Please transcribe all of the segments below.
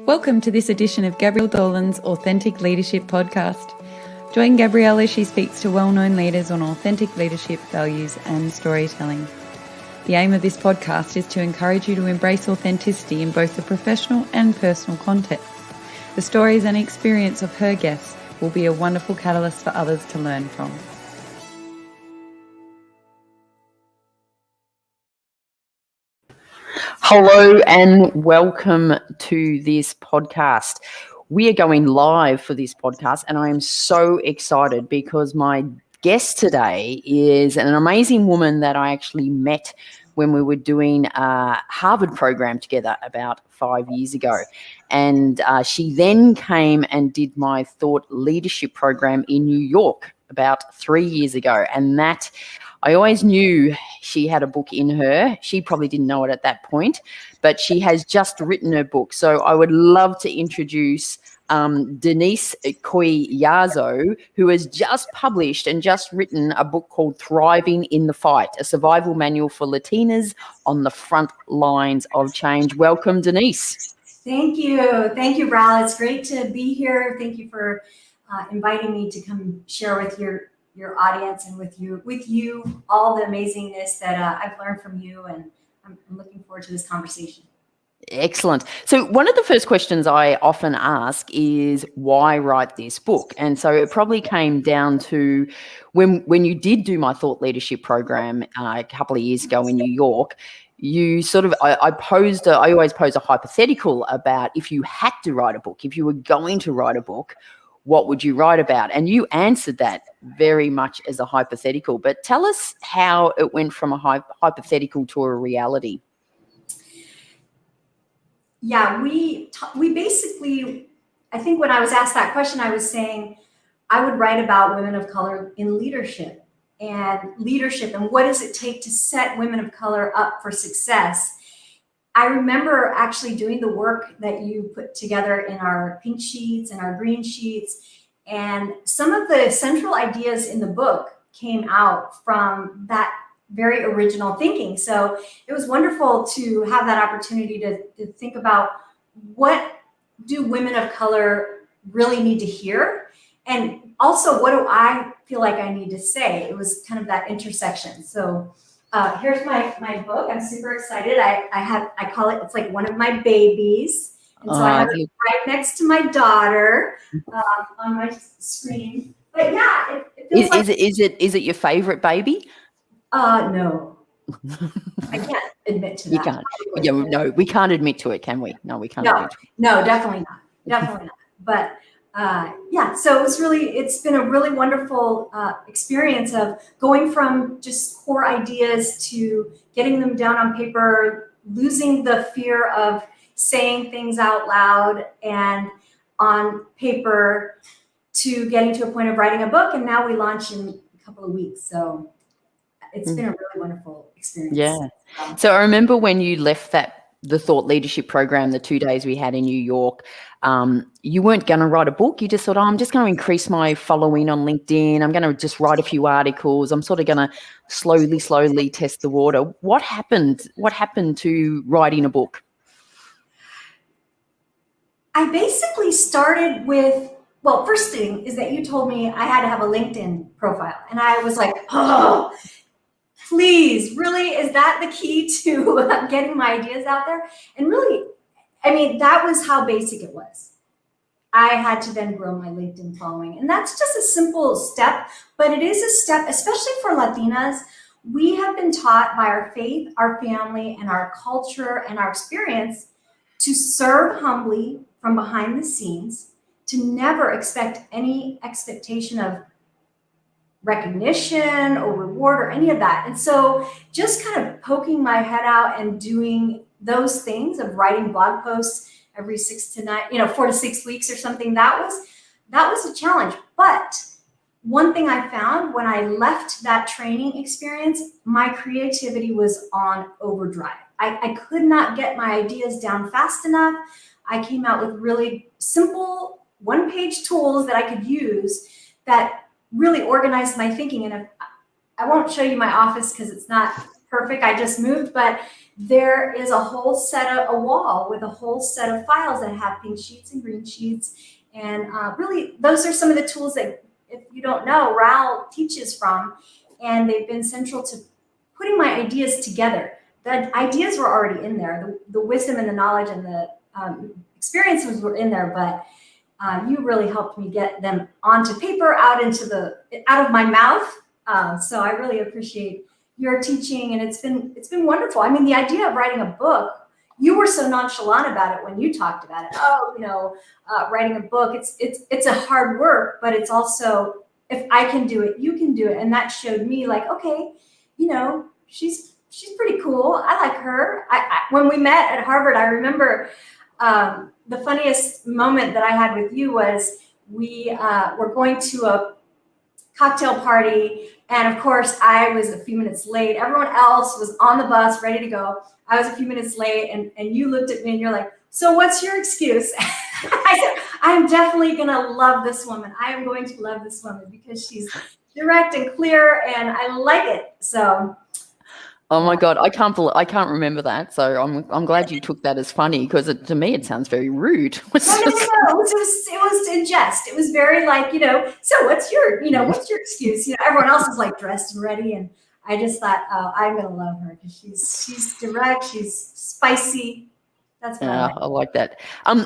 Welcome to this edition of Gabrielle Dolan's Authentic Leadership Podcast. Join Gabrielle as she speaks to well-known leaders on authentic leadership, values and storytelling. The aim of this podcast is to encourage you to embrace authenticity in both the professional and personal context. The stories and experience of her guests will be a wonderful catalyst for others to learn from. Hello and welcome to this podcast. We are going live for this podcast and I am so excited because my guest today is an amazing woman that I actually met when we were doing a Harvard program together about 5 years ago. And she then came and did my Thought Leadership program in New York about 3 years ago. And that I always knew she had a book in her. She probably didn't know it at that point, but she has just written her book. So I would love to introduce Denise Collazo, who has just published and just written a book called Thriving in the Fight, a survival manual for Latinas on the front lines of change. Welcome, Denise. Thank you. Thank you, Ral. It's great to be here. Thank you for inviting me to come share with your audience and with you all the amazingness that I've learned from you, and I'm looking forward to this conversation. Excellent. So one of the first questions I often ask is why write this book? And so it probably came down to when you did do my Thought Leadership program a couple of years ago in New York, you sort of, I always pose a hypothetical about if you had to write a book, if you were going to write a book, what would you write about? And you answered that very much as a hypothetical, but tell us how it went from a hypothetical to a reality. Yeah, we basically, I think when I was asked that question, I was saying I would write about women of color in leadership and what does it take to set women of color up for success. I remember actually doing the work that you put together in our pink sheets and our green sheets. And some of the central ideas in the book came out from that very original thinking. So it was wonderful to have that opportunity to think about what do women of color really need to hear? And also, what do I feel like I need to say? It was kind of that intersection. So here's my book. I'm super excited. I call it, it's like one of my babies. And so I have it right next to my daughter on my screen. But yeah, it feels like... Is it your favorite baby? No. I can't admit to that. You can't. Yeah, no, we can't admit to it, can we? No, we can't admit to it. No, definitely not. Definitely not. But yeah, so it's been a really wonderful experience of going from just core ideas to getting them down on paper, losing the fear of saying things out loud and on paper, to getting to a point of writing a book. And now we launch in a couple of weeks. So it's been a really wonderful experience. Yeah. So I remember when you left the Thought Leadership program, the 2 days we had in New York, you weren't going to write a book. You just thought, I'm just going to increase my following on LinkedIn. I'm going to just write a few articles. I'm sort of going to slowly test the water. What happened? What happened to writing a book? I basically started with, well, first thing is that you told me I had to have a LinkedIn profile. And I was like, oh, please, really? Is that the key to getting my ideas out there? And really, I mean, that was how basic it was. I had to then grow my LinkedIn following. And that's just a simple step, but it is a step, especially for Latinas. We have been taught by our faith, our family, and our culture and our experience to serve humbly from behind the scenes, to never expect any expectation of recognition or reward or any of that. And so just kind of poking my head out and doing those things of writing blog posts every 4 to 6 weeks or something, that was a challenge. But one thing I found when I left that training experience, my creativity was on overdrive. I could not get my ideas down fast enough. I came out with really simple one-page tools that I could use that really organized my thinking. And I won't show you my office because it's not perfect. I just moved, but there is a wall with a whole set of files that have pink sheets and green sheets. And really, those are some of the tools that, if you don't know, Raoul teaches from. And they've been central to putting my ideas together. The ideas were already in there. The wisdom and the knowledge and the experiences were in there, but you really helped me get them onto paper, out of my mouth. So I really appreciate your teaching, and it's been wonderful. I mean, the idea of writing a book, you were so nonchalant about it when you talked about it. Oh, writing a book, it's a hard work, but it's also, if I can do it, you can do it. And that showed me, like, okay, she's pretty cool. I like her. When we met at Harvard, I remember the funniest moment that I had with you was we were going to a cocktail party. And of course, I was a few minutes late. Everyone else was on the bus, ready to go. I was a few minutes late, and you looked at me and you're like, so what's your excuse? I said, I'm definitely going to love this woman. I am going to love this woman because she's direct and clear, and I like it. So. Oh my God, I can't remember that. So I'm glad you took that as funny, because to me it sounds very rude. No. It was in jest. It was very like, so what's your excuse? Everyone else is like dressed and ready, and I just thought, oh, I'm gonna love her because she's direct, she's spicy. That's what I like that.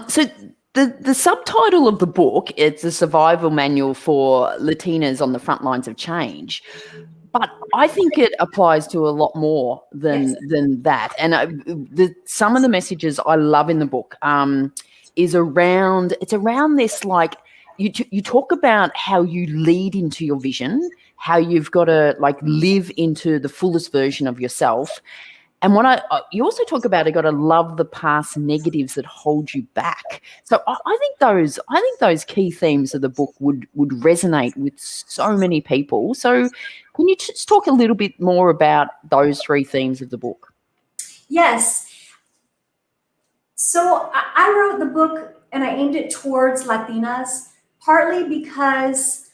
So the subtitle of the book, it's a survival manual for Latinas on the front lines of change. But I think it applies to a lot more than that. And some of the messages I love in the book is around this, like, you talk about how you lead into your vision, how you've got to live into the fullest version of yourself. And you also talk about, I got to love the past negatives that hold you back. So I think those key themes of the book would resonate with so many people. So can you just talk a little bit more about those three themes of the book? Yes. So I wrote the book and I aimed it towards Latinas, partly because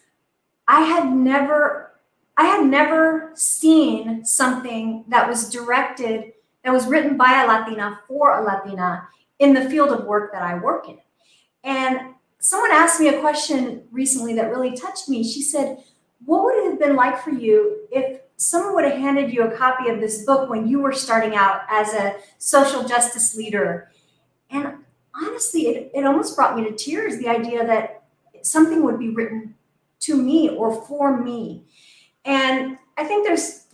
I had never seen something that was written by a Latina for a Latina in the field of work that I work in. And someone asked me a question recently that really touched me. She said, what would it have been like for you if someone would have handed you a copy of this book when you were starting out as a social justice leader? And honestly, it almost brought me to tears, the idea that something would be written to me or for me. And I think there's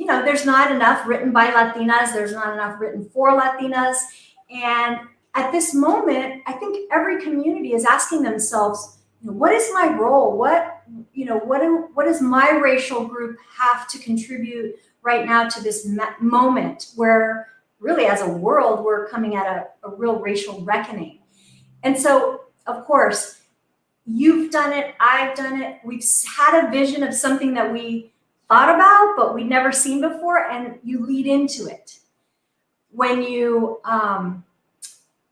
not enough written by Latinas. There's not enough written for Latinas. And at this moment, I think every community is asking themselves, what is my role? What does my racial group have to contribute right now to this moment where really as a world, we're coming at a real racial reckoning. And so, of course, you've done it, I've done it. We've had a vision of something that we thought about, but we'd never seen before, and you lead into it. When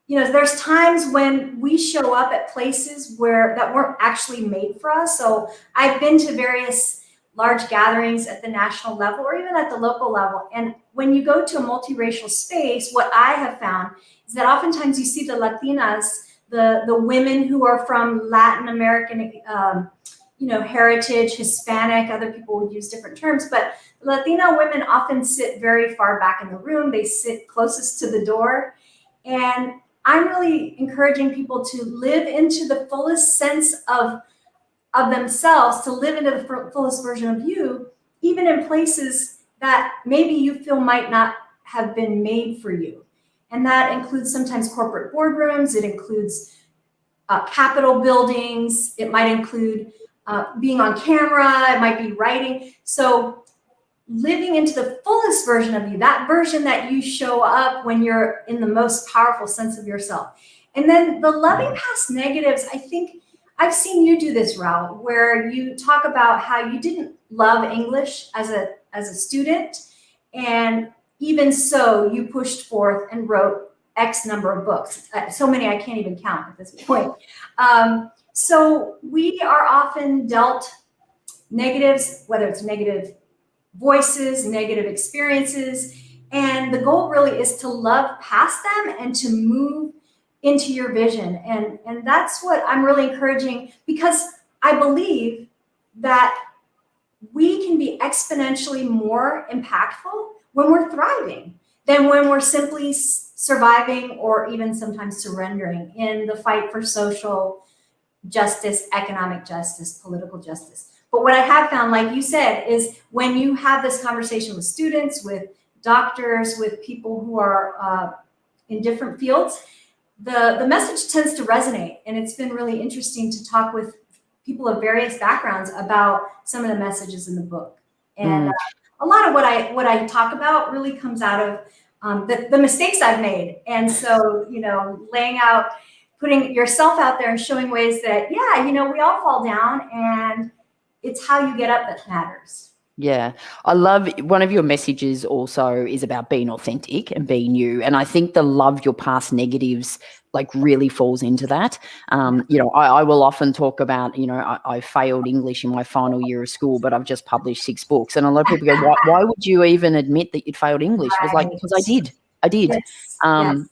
there's times when we show up at places that weren't actually made for us. So I've been to various large gatherings at the national level or even at the local level. And when you go to a multiracial space, what I have found is that oftentimes you see the Latinas, the women who are from Latin American heritage, Hispanic, other people would use different terms, but Latina women often sit very far back in the room. They sit closest to the door. And I'm really encouraging people to live into the fullest sense of themselves, to live into the fullest version of you, even in places that maybe you feel might not have been made for you. And that includes sometimes corporate boardrooms. It includes Capitol buildings. It might include being on camera. It might be writing. So living into the fullest version of you, that version that you show up when you're in the most powerful sense of yourself. And then the loving past negatives, I think I've seen you do this, Raoul, where you talk about how you didn't love English as a student. And even so, you pushed forth and wrote X number of books. So many I can't even count at this point. So we are often dealt negatives, whether it's negative voices, negative experiences, And the goal really is to love past them and to move into your vision. And that's what I'm really encouraging, because I believe that we can be exponentially more impactful when we're thriving than when we're simply surviving or even sometimes surrendering in the fight for social justice, economic justice, political justice. But what I have found, like you said, is when you have this conversation with students, with doctors, with people who are in different fields, the message tends to resonate. And it's been really interesting to talk with people of various backgrounds about some of the messages in the book. And a lot of what I talk about really comes out of the mistakes I've made. And so, laying out, putting yourself out there and showing ways that, we all fall down, and it's how you get up that matters. Yeah. I love one of your messages also is about being authentic and being you. And I think the love your past negatives really falls into that. I will often talk about, I failed English in my final year of school, but I've just published 6 books. And a lot of people go, why would you even admit that you'd failed English? It was like, because I did. Yes.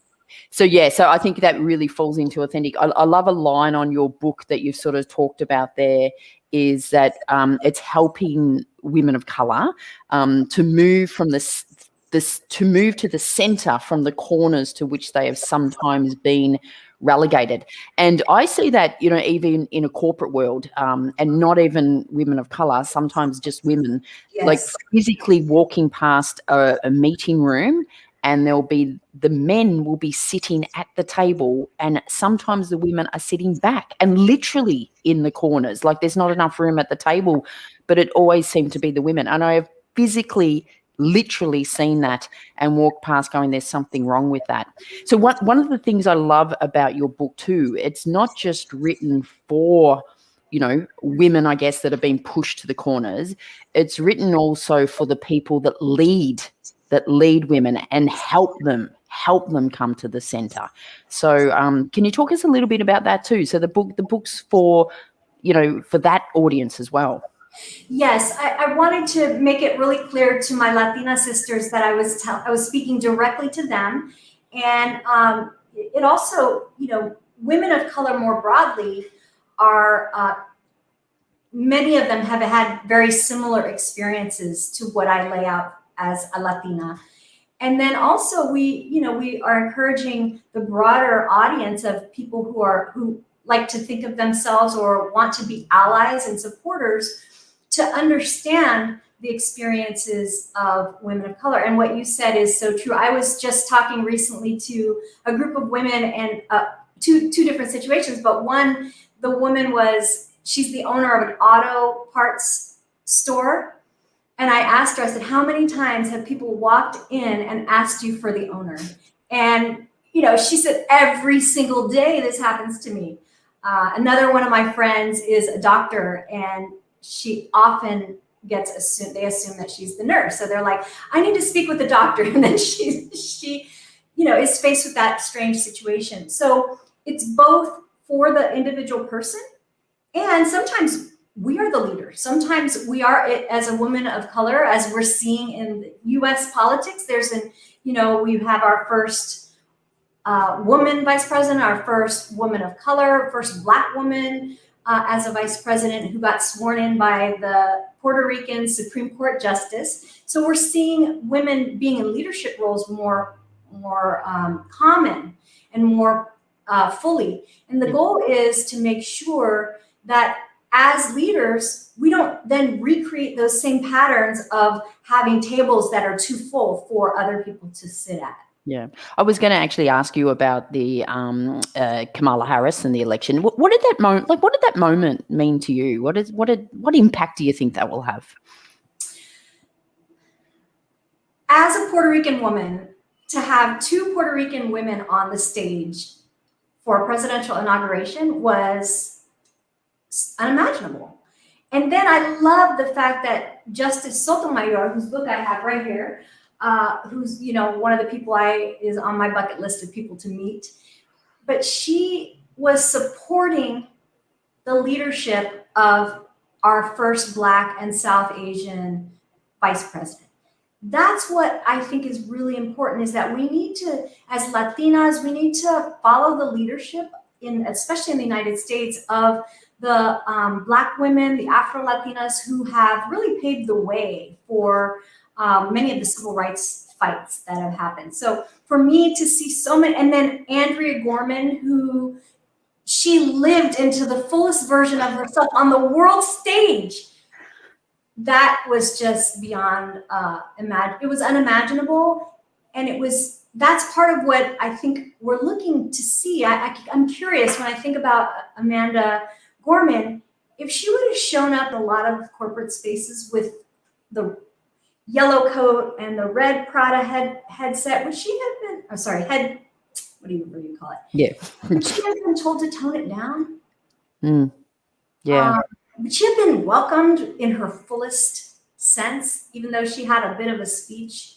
Yes. So I think that really falls into authentic. I love a line on your book that you've sort of talked about there, is that it's helping women of color to move from to move to the center from the corners to which they have sometimes been relegated. And I see that, even in a corporate world, and not even women of color, sometimes just women, Yes. physically walking past a meeting room, and the men will be sitting at the table, and sometimes the women are sitting back and literally in the corners. There's not enough room at the table, but it always seemed to be the women. And I have physically, literally seen that and walked past going, there's something wrong with that. So one of the things I love about your book too, it's not just written for, women, I guess, that have been pushed to the corners. It's written also for the people that lead women and help them come to the center. So can you talk us a little bit about that too? So the book's for, for that audience as well. Yes, I wanted to make it really clear to my Latina sisters that I was speaking directly to them. And it also, women of color more broadly are, many of them have had very similar experiences to what I lay out as a Latina. And then also we are encouraging the broader audience of people who like to think of themselves or want to be allies and supporters to understand the experiences of women of color. And what you said is so true. I was just talking recently to a group of women, and two different situations, but one, the woman she's the owner of an auto parts store. And I asked her, I said, how many times have people walked in and asked you for the owner? And, she said, every single day this happens to me. Another one of my friends is a doctor, and she often they assume that she's the nurse. So they're like, I need to speak with the doctor. And then she is faced with that strange situation. So it's both for the individual person, and sometimes we are the leader. Sometimes we are, as a woman of color, as we're seeing in U.S. politics, we have our first woman vice president, our first woman of color, first Black woman as a vice president, who got sworn in by the Puerto Rican Supreme Court justice. So we're seeing women being in leadership roles more common and more fully. And the goal is to make sure that as leaders, we don't then recreate those same patterns of having tables that are too full for other people to sit at. Yeah, I was going to actually ask you about the Kamala Harris and the election. What did that moment, what did that moment mean to you? What impact do you think that will have? As a Puerto Rican woman, to have 2 Puerto Rican women on the stage for a presidential inauguration was unimaginable. And then I love the fact that Justice Sotomayor, whose book I have right here, who's one of the people is on my bucket list of people to meet, but she was supporting the leadership of our first Black and South Asian vice president. that's what I think is really important, is that we need to, as Latinas, we need to follow the leadership especially in the United States, of the Black women, the Afro-Latinas, who have really paved the way for many of the civil rights fights that have happened. So for me to see so many, and then Andrea Gorman, who she lived into the fullest version of herself on the world stage. That was just beyond it was unimaginable, and that's part of what I think we're looking to see. I'm curious when I think about Amanda Gorman, if she would have shown up in a lot of corporate spaces with the yellow coat and the red Prada headset, would she have been? I'm sorry, what do you call it? Yeah. Would she have been told to tone it down? Yeah. Would she have been welcomed in her fullest sense, even though she had a bit of a speech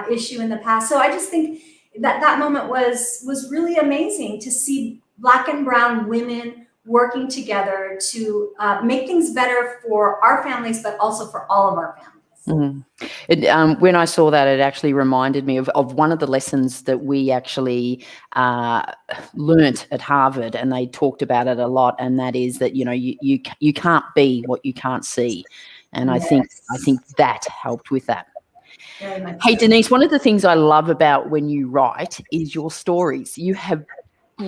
issue in the past? So I just think that moment was really amazing to see Black and brown women working together to make things better for our families, but also for all of our families. When I saw that, it actually reminded me of one of the lessons that we actually learnt at Harvard, and they talked about it a lot, and that is that, you can't be what you can't see. And I think that helped with that. Very much Hey, so. Denise, one of the things I love about when you write is your stories. You have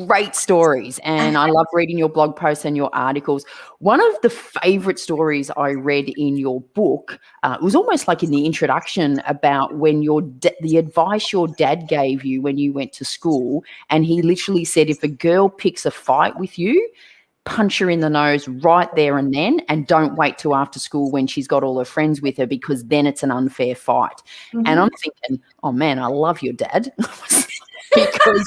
great stories, and I love reading your blog posts and your articles. One of the favorite stories I read in your book, it was almost like in the introduction, about when the advice your dad gave you when you went to school, and he literally said, if a girl picks a fight with you, punch her in the nose right there and then, and don't wait till after school when she's got all her friends with her, because then it's an unfair fight. And I'm thinking, oh man, I love your dad. Because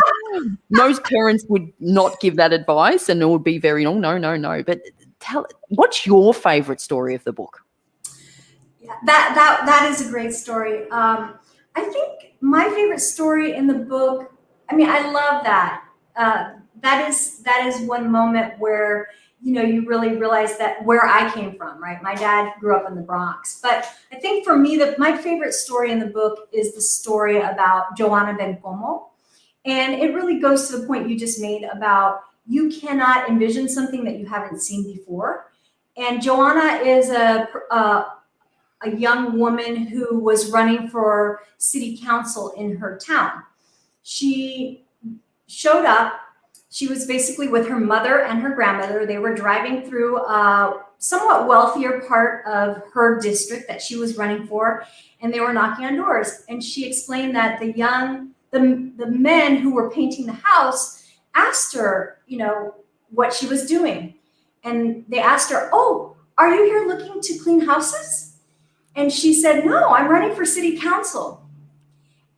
most parents would not give that advice, and it would be very, no. But what's your favorite story of the book? Yeah, that is a great story. I think my favorite story in the book, I love that. That is one moment where, you really realize that where I came from, right? My dad grew up in the Bronx. But I think for me, my favorite story in the book is the story about Joanna Bencomo. And it really goes to the point you just made about you cannot envision something that you haven't seen before. And Joanna is a young woman who was running for city council in her town. She showed up. She was basically with her mother and her grandmother. They were driving through a somewhat wealthier part of her district that she was running for, and they were knocking on doors. And she explained that the men who were painting the house asked her, what she was doing. And they asked her, "Oh, are you here looking to clean houses?" And she said, "No, I'm running for city council."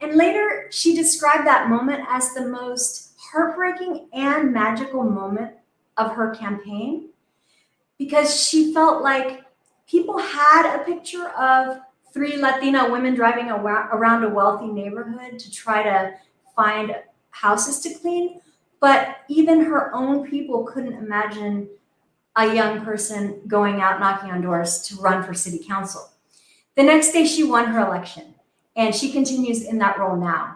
And later she described that moment as the most heartbreaking and magical moment of her campaign, because she felt like people had a picture of 3 Latina women driving around a wealthy neighborhood to try to find houses to clean, but even her own people couldn't imagine a young person going out knocking on doors to run for city council. The next day she won her election, and she continues in that role now.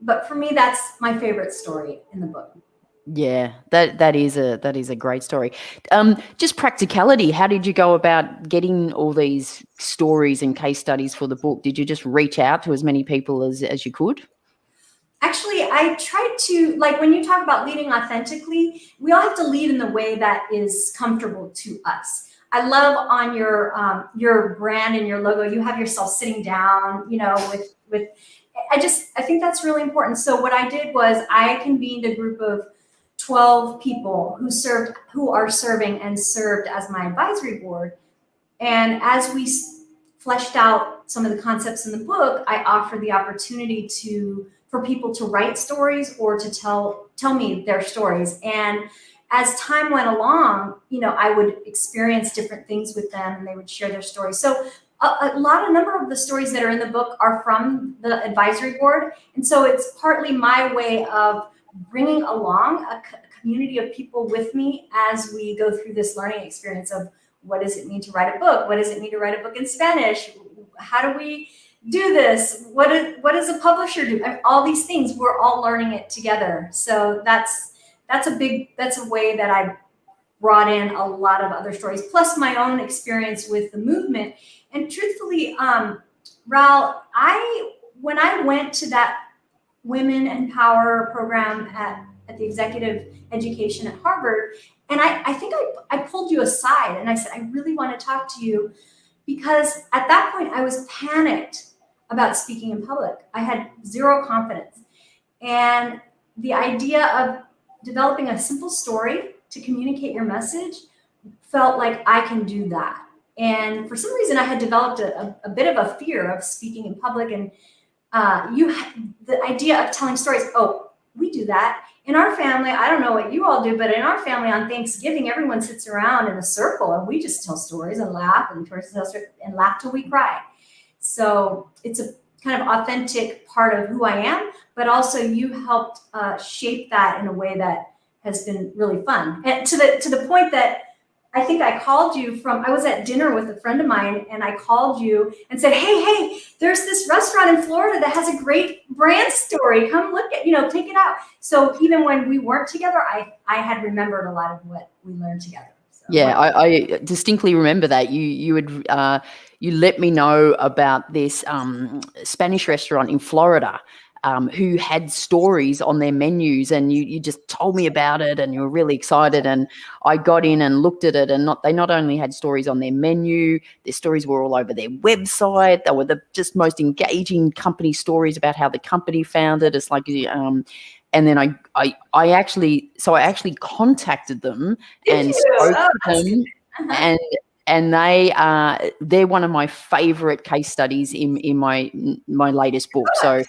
But for me, that's my favorite story in the book. Yeah, that is a great story. Just practicality. How did you go about getting all these stories and case studies for the book? Did you just reach out to as many people as you could? Actually, I tried to, like, when you talk about leading authentically, we all have to lead in the way that is comfortable to us. I love on your brand and your logo, you have yourself sitting down, with I think that's really important. So what I did was I convened a group of 12 people who are serving and served as my advisory board. And as we fleshed out some of the concepts in the book, I offered the opportunity for people to write stories or to tell me their stories. And as time went along, I would experience different things with them, and they would share their stories. So a number of the stories that are in the book are from the advisory board. And so it's partly my way of bringing along a community of people with me as we go through this learning experience of what does it mean to write a book? What does it mean to write a book in Spanish? How do we do this? What does a publisher do? I mean, all these things, we're all learning it together. So that's a way that I brought in a lot of other stories, plus my own experience with the movement. And truthfully, Ral, when I went to that Women and Power program at the executive education at Harvard, and I think I pulled you aside and I said, I really want to talk to you, because at that point I was panicked about speaking in public. I had zero confidence. And the idea of developing a simple story to communicate your message felt like I can do that. And for some reason I had developed a bit of a fear of speaking in public. And the idea of telling stories, oh, we do that. In our family, I don't know what you all do, but in our family on Thanksgiving, everyone sits around in a circle and we just tell stories and laugh and laugh till we cry. So it's a kind of authentic part of who I am, but also you helped shape that in a way that has been really fun. And to the point that I think I called you I was at dinner with a friend of mine and I called you and said, hey, there's this restaurant in Florida that has a great brand story. Come look at, take it out. So even when we weren't together, I had remembered a lot of what we learned together. So, yeah, I distinctly remember that you let me know about this Spanish restaurant in Florida who had stories on their menus, and you just told me about it and you were really excited, and I got in and looked at it, and they not only had stories on their menu, their stories were all over their website. They were the just most engaging company stories about how the company founded. It's like and then I actually contacted them and spoke to them, and they're one of my favorite case studies in my latest book. So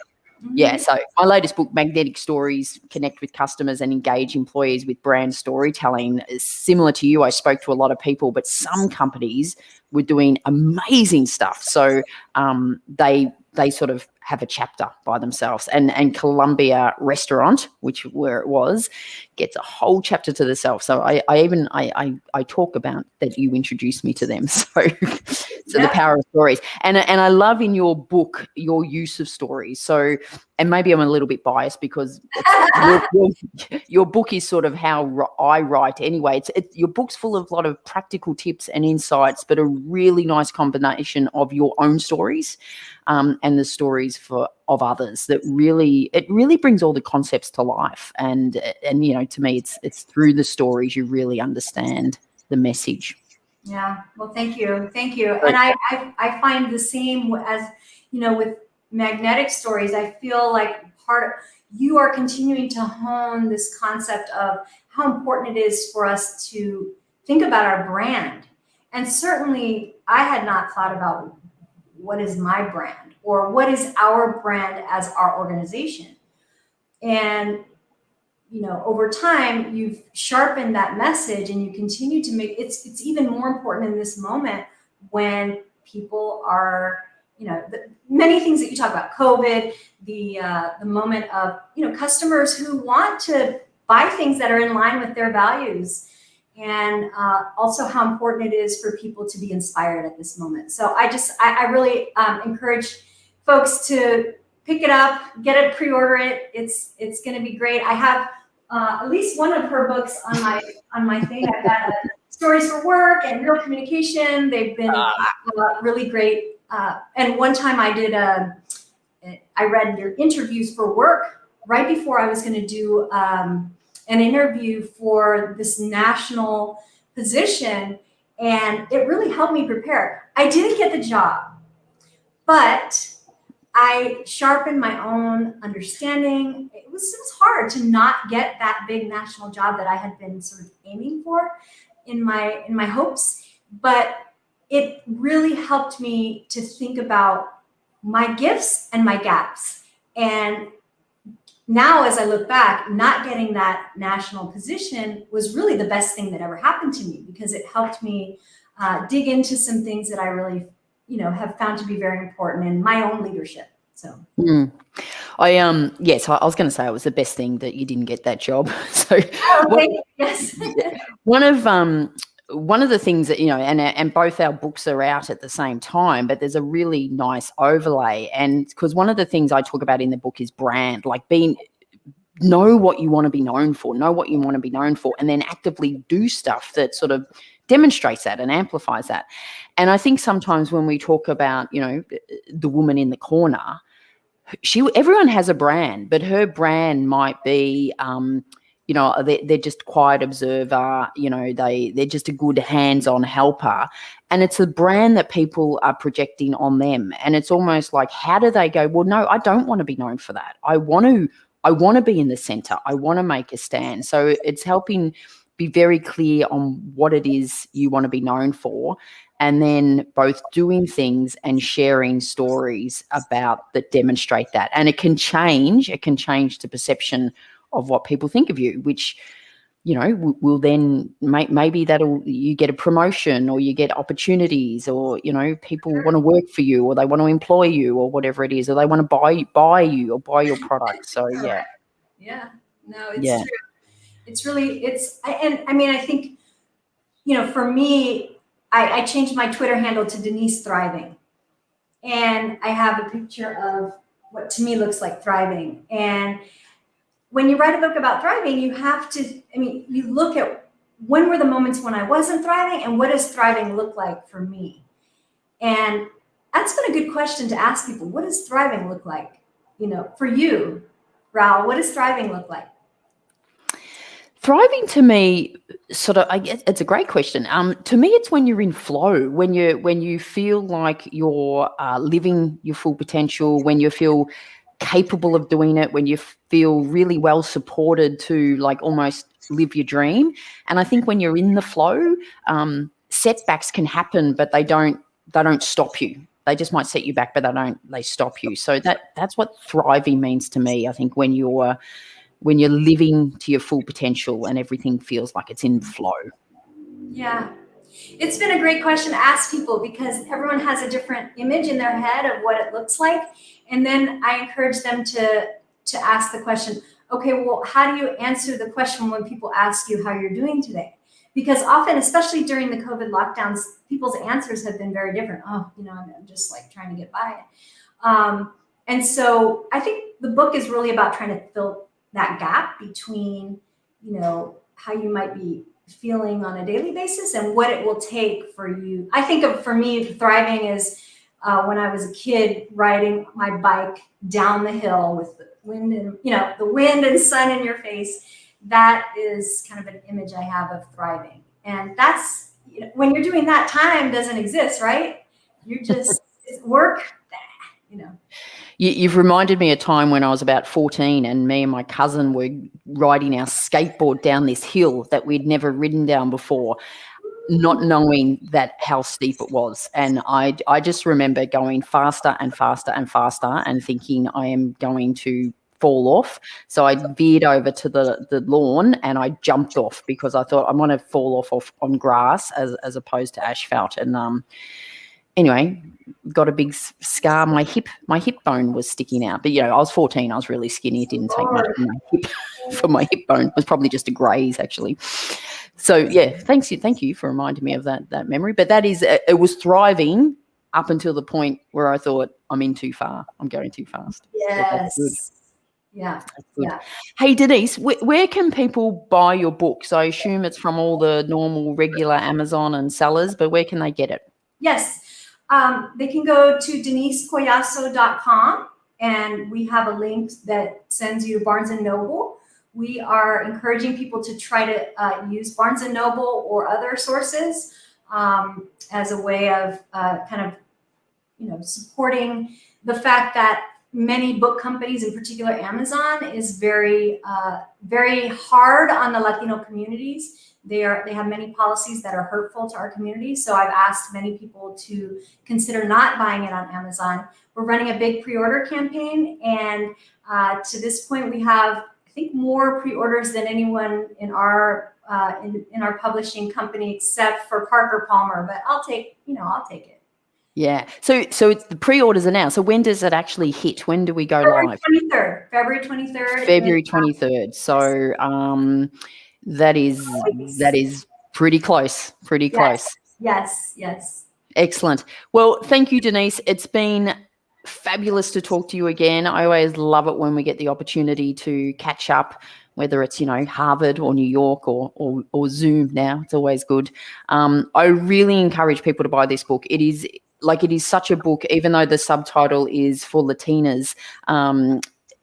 yeah, so my latest book, Magnetic Stories, Connect with Customers and Engage Employees with Brand Storytelling, is similar to you. I spoke to a lot of people, but some companies were doing amazing stuff. So they sort of have a chapter by themselves, and Columbia Restaurant, where it was, gets a whole chapter to themselves. So I talk about that you introduced me to them. So the power of stories, and I love in your book your use of stories. So, and maybe I'm a little bit biased because your book is sort of how I write anyway. Your book's full of a lot of practical tips and insights, but a really nice combination of your own stories and the stories of others that really brings all the concepts to life. And to me, it's through the stories you really understand the message. Yeah. Well, thank you. And I find the same as, with Magnetic Stories. I feel like you are continuing to hone this concept of how important it is for us to think about our brand. And certainly I had not thought about what is my brand or what is our brand as our organization. And over time, you've sharpened that message, and you continue to make it's even more important in this moment when people are, many things that you talk about, COVID, the moment of, customers who want to buy things that are in line with their values, and also how important it is for people to be inspired at this moment. So I really encourage folks to pick it up, get it, pre-order it. It's going to be great. I have at least one of her books on my thing. I've got Stories for Work and Real Communication. They've been really great. And one time I read your interviews for work right before I was going to do an interview for this national position, and it really helped me prepare. I didn't get the job, but I sharpened my own understanding. It was hard to not get that big national job that I had been sort of aiming for in my hopes, but it really helped me to think about my gifts and my gaps. And now, as I look back, not getting that national position was really the best thing that ever happened to me, because it helped me dig into some things that I really have found to be very important in my own leadership. So, I was going to say it was the best thing that you didn't get that job. So, yes. one of one of the things that, and both our books are out at the same time, but there's a really nice overlay. And because one of the things I talk about in the book is brand, like know what you want to be known for, and then actively do stuff that sort of demonstrates that and amplifies that. And I think sometimes when we talk about, the woman in the corner, everyone has a brand, but her brand might be, they're just quiet observer, they're just a good hands-on helper. And it's a brand that people are projecting on them. And it's almost like, how do they go, well, no, I don't want to be known for that. I want to be in the center. I want to make a stand. So it's helping be very clear on what it is you want to be known for, and then both doing things and sharing stories about that demonstrate that. And it can change the perception of what people think of you, which, will then maybe you get a promotion, or you get opportunities, or, people want to work for you, or they want to employ you, or whatever it is, or they want to buy you or buy your product. So, yeah. Yeah, no, it's true. It's really, I think, for me, I changed my Twitter handle to Denise Thriving. And I have a picture of what to me looks like thriving. And when you write a book about thriving, you have to, you look at when were the moments when I wasn't thriving, and what does thriving look like for me? And that's been a good question to ask people. What does thriving look like? For you, Raul, what does thriving look like? Thriving to me, I guess it's a great question. To me, it's when you're in flow, when you feel like you're living your full potential, when you feel capable of doing it, when you feel really well supported to like almost live your dream. And I think when you're in the flow, setbacks can happen, but they don't stop you. They just might set you back, but they stop you. So that's what thriving means to me. I think when you're living to your full potential and everything feels like it's in flow. Yeah. It's been a great question to ask people, because everyone has a different image in their head of what it looks like. And then I encourage them to ask the question, okay, well, how do you answer the question when people ask you how you're doing today? Because often, especially during the COVID lockdowns, people's answers have been very different. Oh, I'm just like trying to get by. And so I think the book is really about trying to fill that gap between, how you might be feeling on a daily basis and what it will take for you. I think for me, thriving is when I was a kid riding my bike down the hill with the wind and sun in your face. That is kind of an image I have of thriving. And that's, when you're doing that, time doesn't exist, right? You just work, You've reminded me of a time when I was about 14 and me and my cousin were riding our skateboard down this hill that we'd never ridden down before, not knowing how steep it was. And I just remember going faster and faster and faster and thinking I am going to fall off. So I veered over to the lawn and I jumped off because I thought I'm going to fall off on grass as opposed to asphalt. And anyway, got a big scar. My hip bone was sticking out. But, I was 14. I was really skinny. It didn't take much for my hip bone. It was probably just a graze, actually. So, yeah, thank you for reminding me of that memory. But it was thriving up until the point where I thought, I'm in too far. I'm going too fast. Yes. So yeah. Yeah. Hey, Denise, where can people buy your books? I assume it's from all the normal, regular Amazon and sellers, but where can they get it? Yes. They can go to denisecollazo.com, and we have a link that sends you to Barnes & Noble. We are encouraging people to try to use Barnes & Noble or other sources as a way of supporting the fact that many book companies, in particular Amazon, is very, very hard on the Latino communities. They have many policies that are hurtful to our community. So I've asked many people to consider not buying it on Amazon. We're running a big pre-order campaign, and to this point, we have, I think, more pre-orders than anyone in our publishing company except for Parker Palmer. But I'll take it. Yeah. So it's the pre-orders are now. So when does it actually hit? When do we go live? February 23rd. February 23rd. So that is Pretty close. Yes. Excellent. Well, thank you, Denise. It's been fabulous to talk to you again. I always love it when we get the opportunity to catch up, whether it's, Harvard or New York or Zoom now. It's always good. I really encourage people to buy this book. It is such a book, even though the subtitle is for Latinas.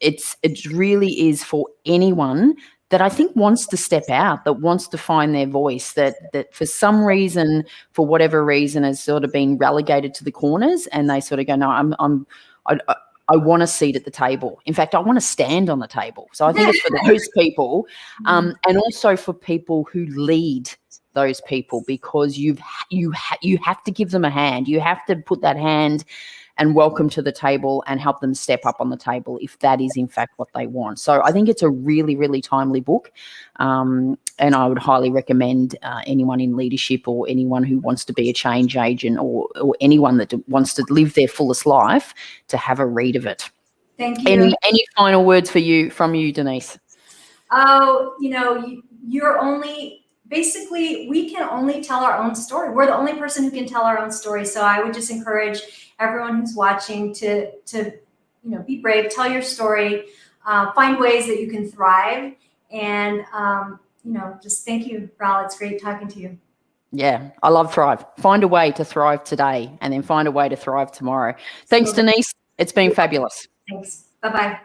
It really is for anyone that I think wants to step out, that wants to find their voice, that for some reason, for whatever reason, has sort of been relegated to the corners, and they sort of go, no, I want a seat at the table. In fact, I want to stand on the table. So I think it's for those people, and also for people who lead those people, because you have to give them a hand. You have to put that hand and welcome to the table and help them step up on the table if that is in fact what they want. So I think it's a really, really timely book, and I would highly recommend anyone in leadership or anyone who wants to be a change agent or anyone that wants to live their fullest life to have a read of it. Thank you. Any final words from you, Denise? Oh, basically, we can only tell our own story. We're the only person who can tell our own story. So I would just encourage everyone who's watching to be brave, tell your story, find ways that you can thrive. And, just thank you, Ral. It's great talking to you. Yeah, I love thrive. Find a way to thrive today and then find a way to thrive tomorrow. Thanks, Denise. It's been fabulous. Thanks. Bye-bye.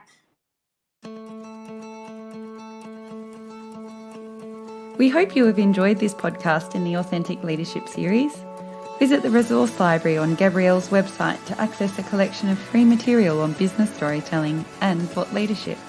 We hope you have enjoyed this podcast in the Authentic Leadership series. Visit the resource library on Gabrielle's website to access a collection of free material on business storytelling and thought leadership.